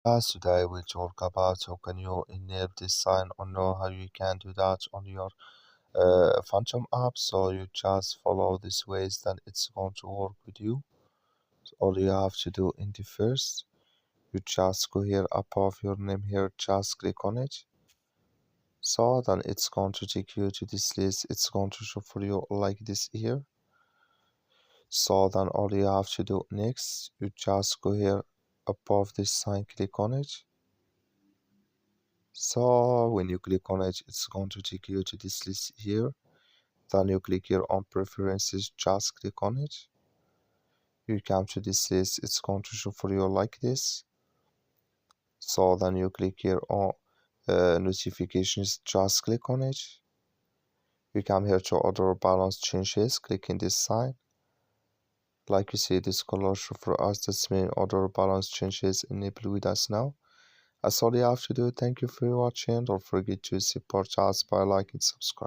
Today we talk about how can you enable this sign or know how you can do that on your Phantom app. So you just follow these ways, then it's going to work with you. So all you have to do in the first, you just go here above your name here, just click on it. So then it's going to take you to this list. It's going to show for you like this here. So then all you have to do next, you just go here above this sign, click on it. So when you click on it, it's going to take you to this list here. Then you click here on preferences, just click on it. You come to this list, it's going to show for you like this. So then you click here on notifications, just click on it. You come here to auto balance changes, click in this sign. Like you see, this color show for us, that's mean auto balance changes enabled with us now. That's all you have to do. Thank you for watching. Don't forget to support us by liking and subscribe.